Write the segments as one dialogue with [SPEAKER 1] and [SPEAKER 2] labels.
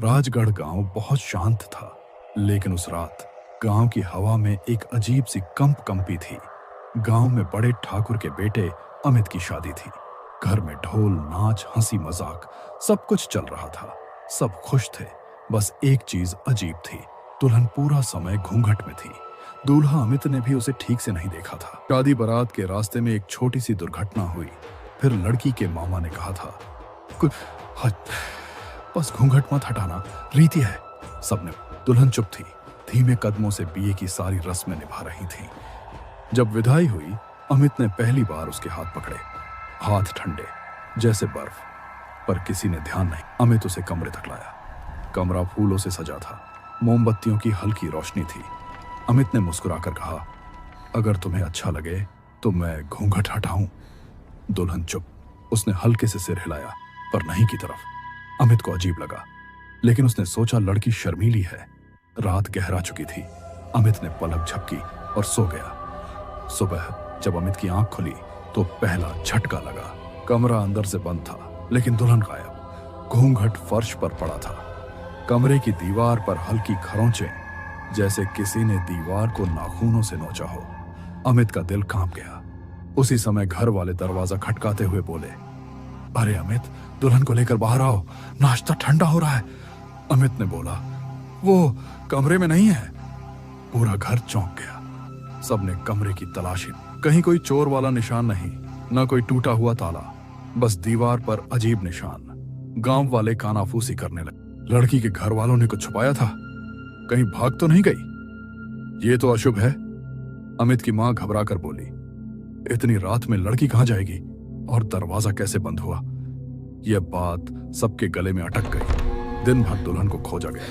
[SPEAKER 1] राजगढ़ गांव बहुत शांत था, लेकिन उस रात गांव की हवा में एक अजीब सी कंप कंपी थी। गांव में बड़े ठाकुर के बेटे अमित की शादी थी। घर में ढोल, नाच, हंसी मजाक सब कुछ चल रहा था। सब खुश थे। बस एक चीज अजीब थी, दुल्हन पूरा समय घूंघट में थी। दूल्हा अमित ने भी उसे ठीक से नहीं देखा था। शादी बारात के रास्ते में एक छोटी सी दुर्घटना हुई। फिर लड़की के मामा ने कहा था, "कुछ बस घूंघट मत हटाना, रीति है।" सबने। दुल्हन चुप थी, धीमे कदमों से बीए की सारी रस्में निभा रही थी। जब विदाई हुई, अमित ने पहली बार उसके हाथ पकड़े। हाथ ठंडे जैसे बर्फ, पर किसी ने ध्यान नहीं। अमित उसे कमरे तक लाया। कमरा फूलों से सजा था, मोमबत्तियों की हल्की रोशनी थी। अमित ने मुस्कुराकर कहा, "अगर तुम्हें अच्छा लगे तो मैं घूंघट हटाऊं?" दुल्हन चुप। उसने हल्के से सिर हिलाया, पर नहीं की तरफ। अमित को अजीब लगा, लेकिन उसने सोचा लड़की शर्मीली है। रात गहरा चुकी थी। अमित ने पलक झपकी और सो गया। सुबह जब अमित की आंख खुली तो पहला झटका लगा। कमरा अंदर से बंद था, लेकिन दुल्हन गायब। घूंघट फर्श पर पड़ा था। कमरे की दीवार पर हल्की खरोंचें, जैसे किसी ने दीवार को नाखूनों से नोचा हो। अमित का दिल कांप गया। उसी समय घर वाले दरवाजा खटकाते हुए बोले, "अरे अमित, दुल्हन को लेकर बाहर आओ, नाश्ता ठंडा हो रहा है।" अमित ने बोला, "वो कमरे में नहीं है।" पूरा घर चौंक गया। सबने कमरे की तलाशी। कहीं कोई चोर वाला निशान नहीं, न कोई टूटा हुआ ताला, बस दीवार पर अजीब निशान। गांव वाले कानाफूसी करने लगे। लड़की के घर वालों ने कुछ छुपाया था, कहीं भाग तो नहीं गई? ये तो अशुभ है। अमित की मां घबरा कर बोली, "इतनी रात में लड़की कहां जाएगी? और दरवाजा कैसे बंद हुआ?" यह बात सबके गले में अटक गई। दिन भर दुल्हन को खोजा गया,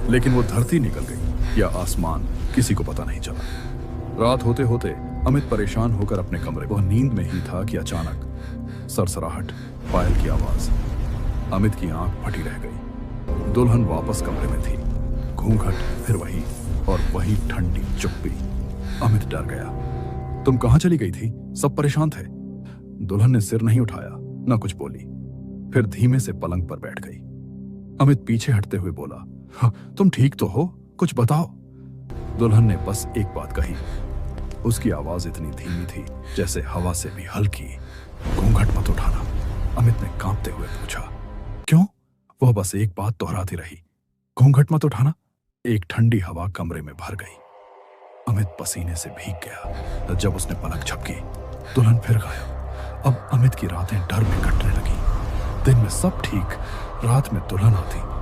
[SPEAKER 1] लेकिन वो धरती निकल गई या आसमान, किसी को पता नहीं चला। रात होते होते अमित परेशान होकर अपने कमरे। वह नींद में ही था कि अचानक सरसराहट, पायल की आवाज। अमित की आंख फटी रह गई। दुल्हन वापस कमरे में थी। घूंघट फिर वही, और वही ठंडी चुप्पी। अमित डर गया। "तुम कहां चली गई थी? सब परेशान थे।" दुल्हन ने सिर नहीं उठाया, न कुछ बोली। फिर धीमे से पलंग पर बैठ गई। अमित पीछे हटते हुए बोला, "तुम ठीक तो हो? कुछ बताओ।" दुल्हन ने बस एक बात कही। उसकी आवाज इतनी धीमी थी जैसे हवा से भी हल्की, "घूंघट मत उठाना।" अमित ने कांपते हुए पूछा, "क्यों?" वह बस एक बात दोहराती रही, "घूंघट मत उठाना।" एक ठंडी हवा कमरे में भर गई। अमित पसीने से भीग गया। जब उसने पलक झपकी, दुल्हन फिर गायब। अब अमित की रातें डर में कटने लगी। दिन में सब ठीक, रात में दुल्हन आती